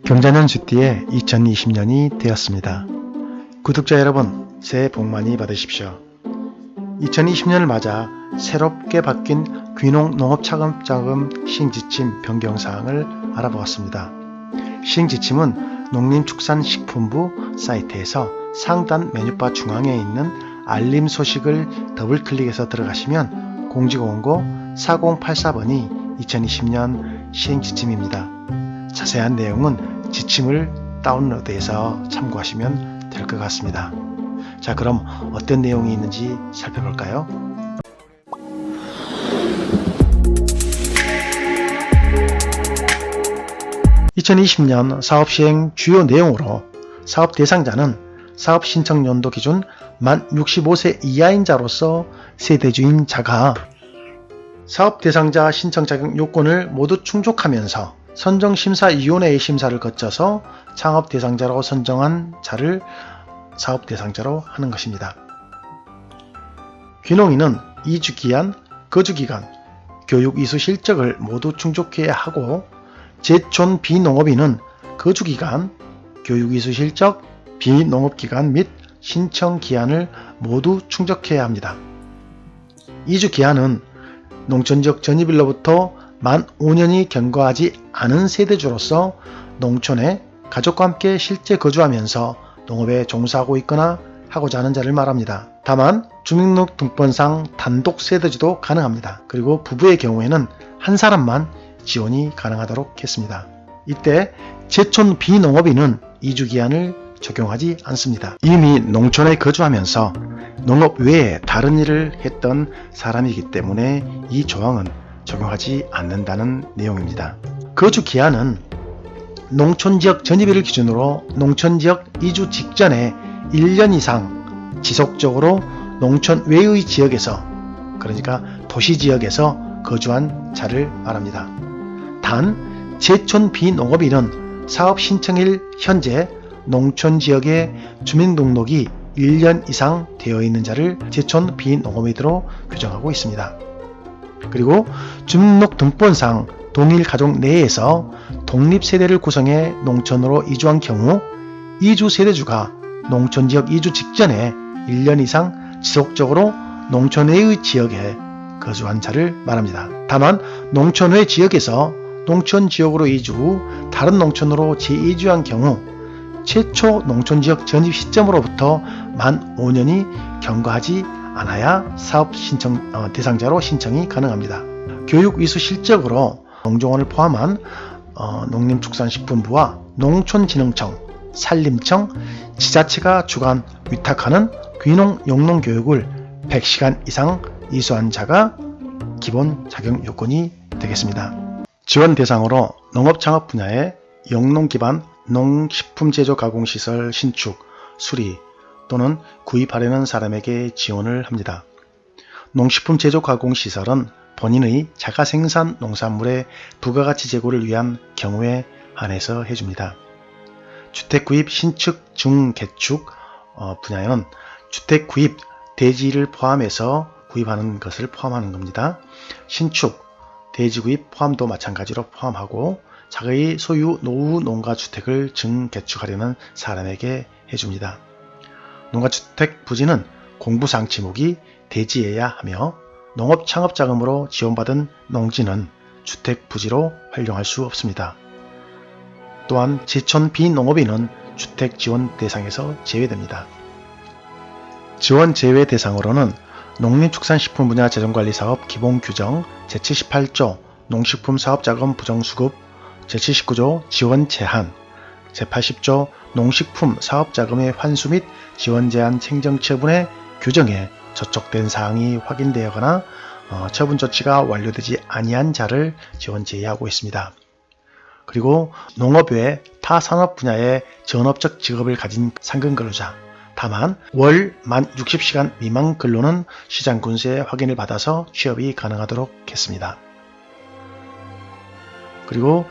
경자년 쥐띠의 2020년이 되었습니다. 구독자 여러분, 새해 복 많이 받으십시오. 2020년을 맞아 새롭게 바뀐 귀농 농업차감자금 시행지침 변경사항을 알아보았습니다. 시행지침은 농림축산식품부 사이트에서 상단 메뉴바 중앙에 있는 알림 소식을 더블클릭해서 들어가시면 공지공고 4084번이 2020년 시행지침입니다. 자세한 내용은 지침을 다운로드해서 참고하시면 될 것 같습니다. 자, 그럼 어떤 내용이 있는지 살펴볼까요? (2020년) 사업 시행 주요 내용으로 사업 대상자는 사업 신청 연도 기준 만 65세 이하인 자로서 세대주인 자가 사업 대상자 신청 자격 요건을 모두 충족하면서 선정심사위원회의 심사를 거쳐서 창업 대상자로 선정한 자를 사업 대상자로 하는 것입니다. 귀농인은 이주기한, 거주기간, 교육 이수 실적을 모두 충족해야 하고 제촌 비농업인은 거주기간, 교육 이수 실적, 비농업기간 및 신청 기한을 모두 충족해야 합니다. 이주기한은 농촌지역 전입일로부터 만 5년이 경과하지 않은 세대주로서 농촌에 가족과 함께 실제 거주하면서 농업에 종사하고 있거나 하고자 하는 자를 말합니다. 다만 주민등록번상 단독 세대주도 가능합니다. 그리고 부부의 경우에는 한 사람만 지원이 가능하도록 했습니다. 이때 제촌 비농업인은 이주기한을 적용하지 않습니다. 이미 농촌에 거주하면서 농업 외에 다른 일을 했던 사람이기 때문에 이 조항은 적용하지 않는다는 내용입니다. 거주기한은 농촌지역 전입일을 기준으로 농촌지역 이주 직전에 1년 이상 지속적으로 농촌 외의 지역에서, 그러니까 도시지역에서 거주한 자를 말합니다. 단 제촌 비농업인은 사업 신청일 현재 농촌지역에 주민등록이 1년 이상 되어 있는 자를 제촌 비농업인으로 규정하고 있습니다. 그리고 주민등록등본상 동일 가족 내에서 독립세대를 구성해 농촌으로 이주한 경우 이주 세대주가 농촌지역 이주 직전에 1년 이상 지속적으로 농촌 외의 지역에 거주한 자를 말합니다. 다만 농촌 외 지역에서 농촌지역으로 이주 후 다른 농촌으로 재이주한 경우 최초 농촌지역 전입 시점으로부터 만 5년이 경과하지 않아야 사업 신청 대상자로 신청이 가능합니다. 교육 이수 실적으로 농종원을 포함한 농림축산식품부와 농촌진흥청, 산림청, 지자체가 주관 위탁하는 귀농 영농 교육을 100시간 이상 이수한 자가 기본 자격 요건이 되겠습니다. 지원 대상으로 농업창업 분야의 영농 기반 농식품 제조 가공시설 신축, 수리 또는 구입하려는 사람에게 지원을 합니다. 농식품 제조 가공시설은 본인의 자가 생산 농산물의 부가가치 제고를 위한 경우에 한해서 해줍니다. 주택 구입 신축 중개축 분야에는 주택 구입 대지를 포함해서 구입하는 것을 포함하는 겁니다. 신축 대지 구입 포함도 마찬가지로 포함하고 자기의 소유 노후 농가주택을 증개축하려는 사람에게 해줍니다. 농가주택 부지는 공부상치목이 대지해야 하며 농업창업자금으로 지원받은 농지는 주택 부지로 활용할 수 없습니다. 또한 제촌 비농업인은 주택 지원 대상에서 제외됩니다. 지원 제외 대상으로는 농림축산식품 분야 재정관리사업 기본규정 제78조 농식품사업자금 부정수급, 제79조 지원 제한, 제80조 농식품 사업자금의 환수 및 지원 제한 행정 처분의 규정에 저촉된 사항이 확인되거나 처분 조치가 완료되지 아니한 자를 지원 제외하고 있습니다. 그리고 농업 외 타 산업 분야의 전업적 직업을 가진 상근근로자, 다만 월 만 60시간 미만 근로는 시장군수의 확인을 받아서 취업이 가능하도록 했습니다. 그리고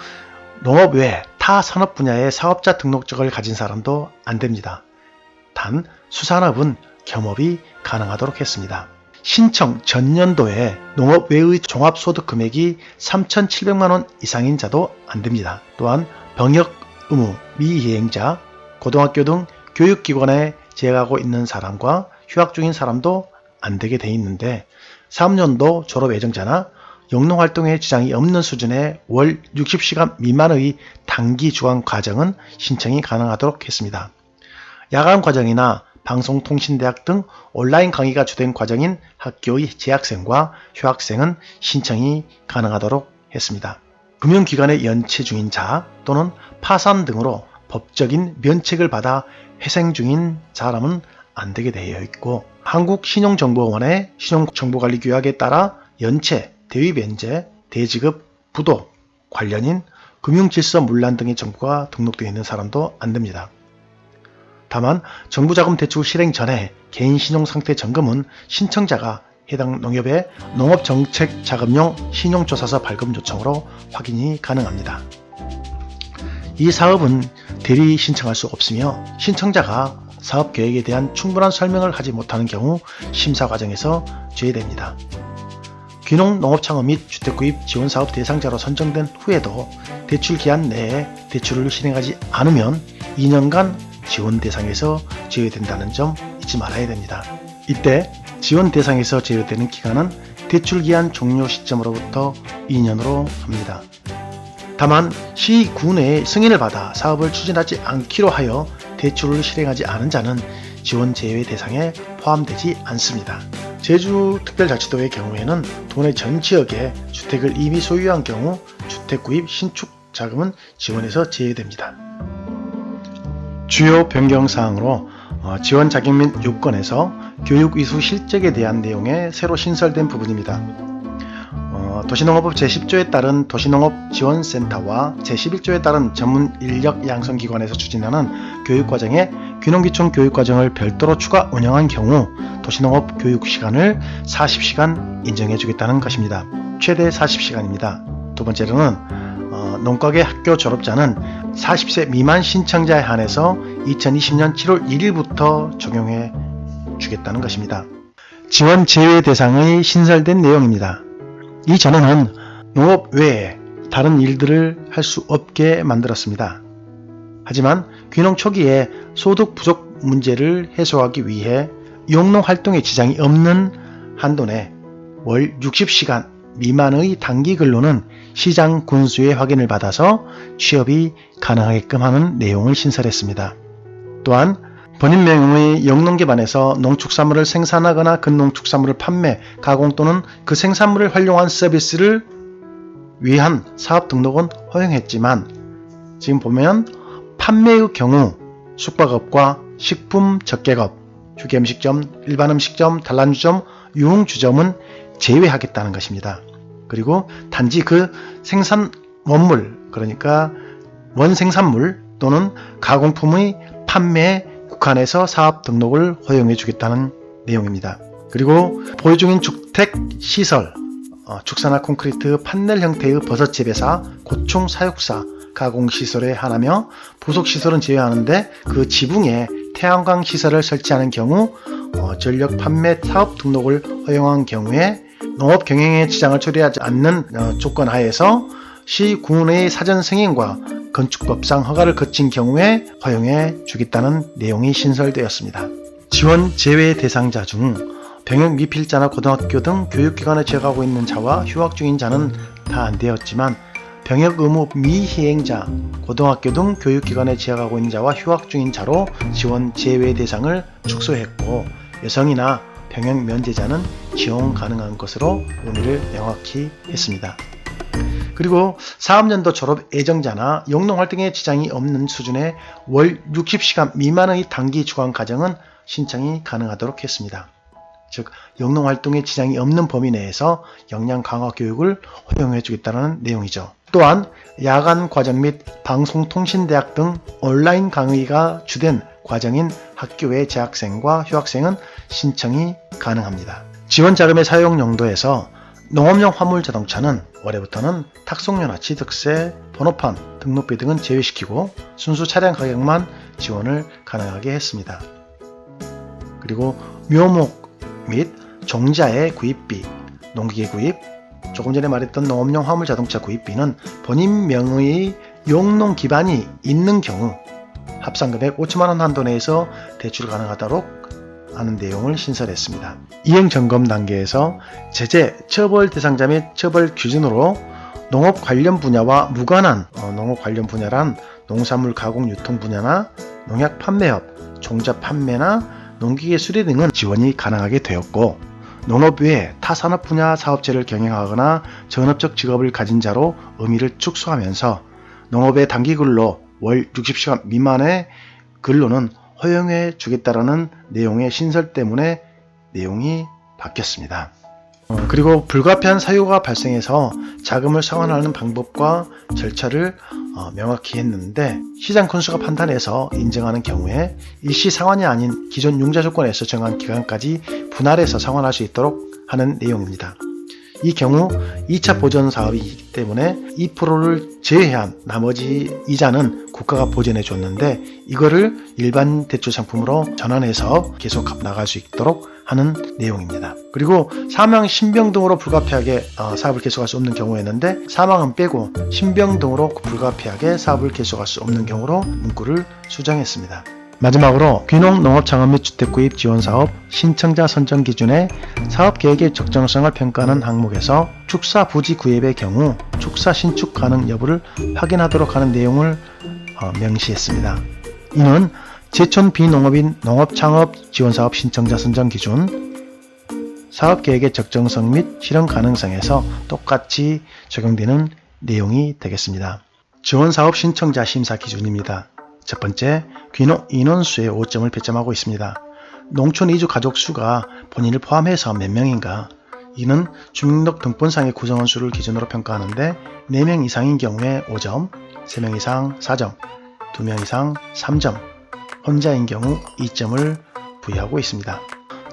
농업 외 타 산업 분야의 사업자 등록증을 가진 사람도 안됩니다. 단 수산업은 겸업이 가능하도록 했습니다. 신청 전년도에 농업 외의 종합소득 금액이 3,700만원 이상인 자도 안됩니다. 또한 병역 의무 미이행자, 고등학교 등 교육기관에 재학하고 있는 사람과 휴학 중인 사람도 안되게 돼 있는데, 사업연도 졸업 예정자나 영농활동에 지장이 없는 수준의 월 60시간 미만의 단기 주간 과정은 신청이 가능하도록 했습니다. 야간 과정이나 방송통신대학 등 온라인 강의가 주된 과정인 학교의 재학생과 휴학생은 신청이 가능하도록 했습니다. 금융기관에 연체 중인 자 또는 파산 등으로 법적인 면책을 받아 회생 중인 사람은 안되게 되어 있고, 한국신용정보원의 신용정보관리규약에 따라 연체, 대위면제, 대지급, 부도, 관련인 금융질서 문란 등의 정보가 등록되어 있는 사람도 안됩니다. 다만 정부자금 대출 실행 전에 개인신용상태 점검은 신청자가 해당 농협의 농업정책자금용 신용조사서 발급 요청으로 확인이 가능합니다. 이 사업은 대리 신청할 수 없으며, 신청자가 사업계획에 대한 충분한 설명을 하지 못하는 경우 심사 과정에서 제외됩니다. 귀농농업창업 및 주택구입 지원사업 대상자로 선정된 후에도 대출기한 내에 대출을 실행하지 않으면 2년간 지원 대상에서 제외된다는 점 잊지 말아야 됩니다. 이때 지원 대상에서 제외되는 기간은 대출기한 종료 시점으로부터 2년으로 합니다. 다만 시 구 내에 승인을 받아 사업을 추진하지 않기로 하여 대출을 실행하지 않은 자는 지원 제외 대상에 포함되지 않습니다. 제주특별자치도의 경우에는 도내 전 지역에 주택을 이미 소유한 경우 주택구입 신축 자금은 지원에서 제외됩니다. 주요 변경사항으로 지원 자격 및 요건에서 교육 이수 실적에 대한 내용에 새로 신설된 부분입니다. 도시농업법 제10조에 따른 도시농업지원센터와 제11조에 따른 전문 인력 양성기관에서 추진하는 교육과정에 귀농귀촌 교육과정을 별도로 추가 운영한 경우 도시농업 교육시간을 40시간 인정해주겠다는 것입니다. 최대 40시간입니다. 두 번째로는 농과계 학교 졸업자는 40세 미만 신청자에 한해서 2020년 7월 1일부터 적용해 주겠다는 것입니다. 지원 제외 대상의 신설된 내용입니다. 이전에는 농업 외에 다른 일들을 할 수 없게 만들었습니다. 하지만 귀농 초기에 소득 부족 문제를 해소하기 위해 영농활동에 지장이 없는 한도 내 월 60시간 미만의 단기 근로는 시장 군수의 확인을 받아서 취업이 가능하게끔 하는 내용을 신설했습니다. 또한 본인명의 영농기반에서 농축산물을 생산하거나 그 농축산물을 판매, 가공 또는 그 생산물을 활용한 서비스를 위한 사업 등록은 허용했지만, 지금 보면 판매의 경우 숙박업과 식품 접객업, 휴게음식점, 일반음식점, 단란주점, 유흥주점은 제외하겠다는 것입니다. 그리고 단지 그 생산 원물, 그러니까 원생산물 또는 가공품의 판매에 국한해서 사업 등록을 허용해 주겠다는 내용입니다. 그리고 보유 중인 주택시설, 축사나 콘크리트, 판넬 형태의 버섯 재배사, 고충 사육사, 가공시설에 한하며 부속시설은 제외하는데, 그 지붕에 태양광 시설을 설치하는 경우 전력 판매 사업 등록을 허용한 경우에 농업 경영에 지장을 초래하지 않는 조건 하에서 시군의 사전 승인과 건축법상 허가를 거친 경우에 허용해 주겠다는 내용이 신설되었습니다. 지원 제외 대상자 중 병역 미필자나 고등학교 등 교육기관에 재학하고 있는 자와 휴학 중인 자는 다 안되었지만, 병역 의무 미희행자, 고등학교 등 교육기관에 재학하고 있는 자와 휴학 중인 자로 지원 제외 대상을 축소했고, 여성이나 병역 면제자는 지원 가능한 것으로 의미를 명확히 했습니다. 그리고 사업연도 졸업 예정자나 영농활동에 지장이 없는 수준의 월 60시간 미만의 단기 주간 과정은 신청이 가능하도록 했습니다. 즉 영농활동에 지장이 없는 범위 내에서 역량 강화 교육을 허용해 주겠다는 내용이죠. 또한 야간 과정 및 방송통신대학 등 온라인 강의가 주된 과정인 학교의 재학생과 휴학생은 신청이 가능합니다. 지원자금의 사용 용도에서 농업용 화물자동차는 올해부터는 탁송료나 취득세, 번호판, 등록비 등은 제외시키고 순수 차량 가격만 지원을 가능하게 했습니다. 그리고 묘목 및 종자의 구입비, 농기계 구입, 조금 전에 말했던 농업용 화물자동차 구입비는 본인 명의 용농 기반이 있는 경우 합산금액 5천만원 한도 내에서 대출 가능하도록 하는 내용을 신설했습니다. 이행점검 단계에서 제재, 처벌 대상자 및 처벌 기준으로 농업 관련 분야와 무관한 농업 관련 분야란 농산물 가공 유통 분야나 농약 판매업, 종자 판매나 농기계 수리 등은 지원이 가능하게 되었고, 농업 외에 타산업 분야 사업체를 경영하거나 전업적 직업을 가진 자로 의미를 축소하면서 농업의 단기 근로 월 60시간 미만의 근로는 허용해 주겠다라는 내용의 신설 때문에 내용이 바뀌었습니다. 그리고 불가피한 사유가 발생해서 자금을 상환하는 방법과 절차를 명확히 했는데, 시장 건수가 판단해서 인정하는 경우에 일시 상환이 아닌 기존 융자 조건에서 정한 기간까지 분할해서 상환할 수 있도록 하는 내용입니다. 이 경우 2차 보전 사업이기 때문에 2%를 제외한 나머지 이자는 국가가 보전해 줬는데, 이거를 일반 대출 상품으로 전환해서 계속 나갈 수 있도록 하는 내용입니다. 그리고 사망, 신병 등으로 불가피하게 사업을 계속할 수 없는 경우였는데, 사망은 빼고 신병 등으로 불가피하게 사업을 계속할 수 없는 경우로 문구를 수정했습니다. 마지막으로 귀농 농업창업 및 주택구입 지원사업 신청자 선정 기준의 사업계획의 적정성을 평가하는 항목에서 축사 부지 구입의 경우 축사 신축 가능 여부를 확인하도록 하는 내용을 명시했습니다. 이는 제촌 비농업인 농업창업 지원사업 신청자 선정 기준, 사업계획의 적정성 및 실현 가능성에서 똑같이 적용되는 내용이 되겠습니다. 지원사업 신청자 심사 기준입니다. 첫 번째, 귀농 인원수의 5점을 배점하고 있습니다. 농촌 이주 가족 수가 본인을 포함해서 몇 명인가? 이는 주민등록 등본상의 구성원 수를 기준으로 평가하는데, 4명 이상인 경우에 5점, 3명 이상 4점, 2명 이상 3점, 혼자인 경우 2점을 부여하고 있습니다.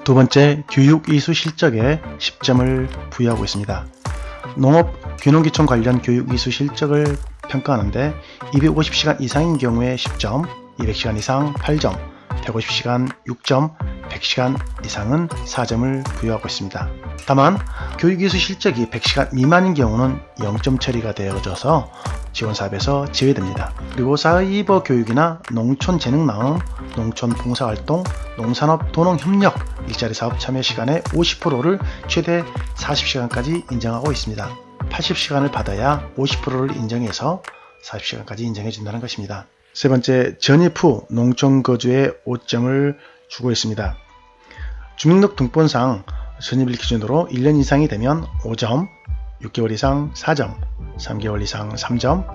두 번째, 교육 이수 실적에 10점을 부여하고 있습니다. 농업 귀농귀촌 관련 교육 이수 실적을 평가하는데 250시간 이상인 경우에 10점, 200시간 이상 8점, 150시간 6점, 100시간 이상은 4점을 부여하고 있습니다. 다만 교육이수 실적이 100시간 미만인 경우는 0점 처리가 되어져서 지원사업에서 제외됩니다. 그리고 사이버 교육이나 농촌재능나눔, 농촌봉사활동, 농산업 도농협력 일자리 사업 참여 시간의 50%를 최대 40시간까지 인정하고 있습니다. 80시간을 받아야 50%를 인정해서 40시간까지 인정해 준다는 것입니다. 세 번째, 전입 후 농촌 거주에 5점을 주고 있습니다. 주민등록 등본상 전입일 기준으로 1년 이상이 되면 5점, 6개월 이상 4점, 3개월 이상 3점,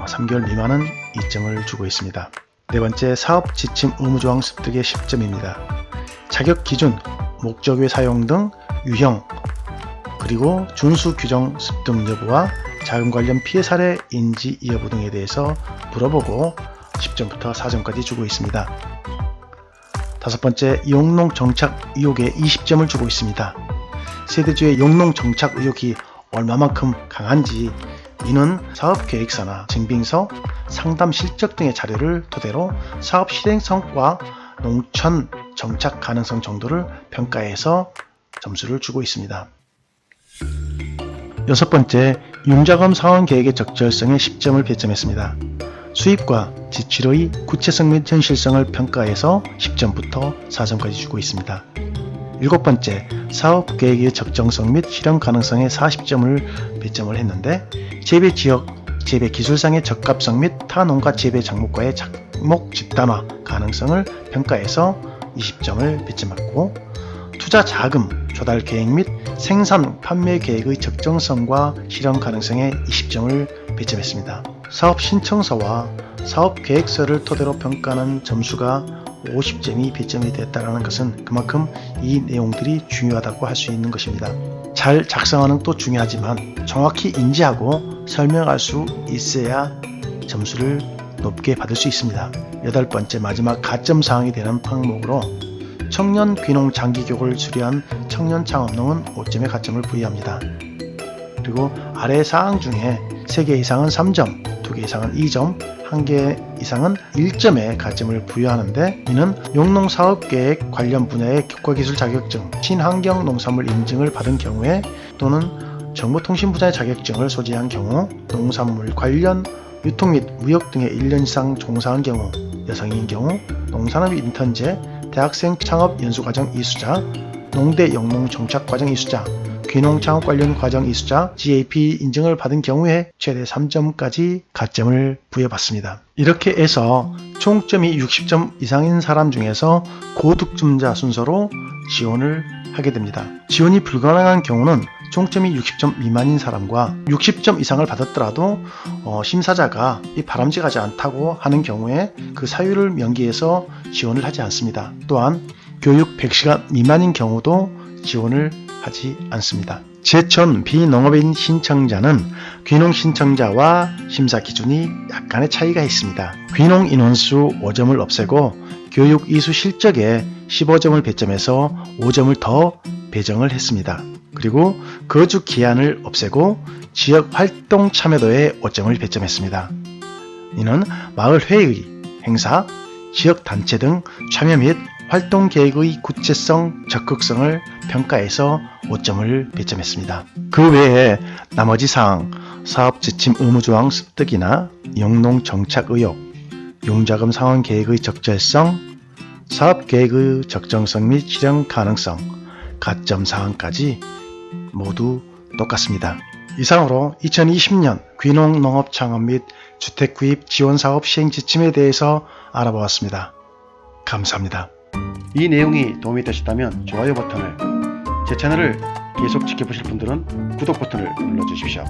3개월 미만은 2점을 주고 있습니다. 네 번째, 사업 지침 의무조항 습득의 10점입니다. 자격 기준, 목적 외 사용 등 유형, 그리고 준수 규정 습득 여부와 자금 관련 피해 사례 인지 여부 등에 대해서 물어보고 10점부터 4점까지 주고 있습니다. 다섯 번째, 용농 정착 의혹에 20점을 주고 있습니다. 세대주의 용농 정착 의혹이 얼마만큼 강한지 이는 사업계획서나 증빙서, 상담 실적 등의 자료를 토대로 사업 실행성과 농촌 정착 가능성 정도를 평가해서 점수를 주고 있습니다. 여섯 번째, 융자금 상환 계획의 적절성에 10점을 배점했습니다. 수입과 지출의 구체성 및 현실성을 평가해서 10점부터 4점까지 주고 있습니다. 일곱 번째, 사업 계획의 적정성 및 실현 가능성에 40점을 배점을 했는데, 재배 지역, 재배 기술상의 적합성 및 타 농가 재배 작물과의 작목 집단화 가능성을 평가해서 20점을 배점했고, 투자 자금 조달 계획 및 생산 판매 계획의 적정성과 실현 가능성에 20점을 배점했습니다. 사업 신청서와 사업 계획서를 토대로 평가하는 점수가 50점이 배점이 됐다는 것은 그만큼 이 내용들이 중요하다고 할 수 있는 것입니다. 잘 작성하는 것도 중요하지만 정확히 인지하고 설명할 수 있어야 점수를 높게 받을 수 있습니다. 여덟 번째, 마지막 가점 사항이 되는 항목으로 청년 귀농 장기교육을 수료한 청년 창업농은 5점의 가점을 부여합니다. 그리고 아래 사항 중에 3개 이상은 3점, 2개 이상은 2점, 1개 이상은 1점의 가점을 부여하는데, 이는 용농사업계획 관련 분야의 교과기술 자격증, 친환경 농산물 인증을 받은 경우에 또는 정보통신 분야의 자격증을 소지한 경우, 농산물 관련 유통 및 무역 등의 1년 이상 종사한 경우, 여성인 경우 농산업 인턴제, 대학생 창업 연수과정 이수자, 농대 영농 정착과정 이수자, 귀농 창업 관련 과정 이수자, GAP 인증을 받은 경우에 최대 3점까지 가점을 부여받습니다. 이렇게 해서 총점이 60점 이상인 사람 중에서 고득점자 순서로 지원을 하게 됩니다. 지원이 불가능한 경우는 총점이 60점 미만인 사람과 60점 이상을 받았더라도 심사자가 이 바람직하지 않다고 하는 경우에 그 사유를 명기해서 지원을 하지 않습니다. 또한 교육 100시간 미만인 경우도 지원을 하지 않습니다. 제천 비농업인 신청자는 귀농 신청자와 심사 기준이 약간의 차이가 있습니다. 귀농 인원수 5점을 없애고 교육 이수 실적에 15점을 배점해서 5점을 더 배정을 했습니다. 그리고 거주 기한을 없애고 지역 활동 참여도에 5점을 배점했습니다. 이는 마을회의, 행사, 지역단체 등 참여 및 활동 계획의 구체성, 적극성을 평가해서 5점을 배점했습니다. 그 외에 나머지 사항, 사업 지침 의무조항 습득이나 영농 정착 의혹, 용자금 상환 계획의 적절성, 사업 계획의 적정성 및 실현 가능성, 가점 사항까지 모두 똑같습니다. 이상으로 2020년 귀농 농업 창업 및 주택 구입 지원 사업 시행 지침에 대해서 알아보았습니다. 감사합니다. 이 내용이 도움이 되셨다면 좋아요 버튼을, 제 채널을 계속 지켜보실 분들은 구독 버튼을 눌러주십시오.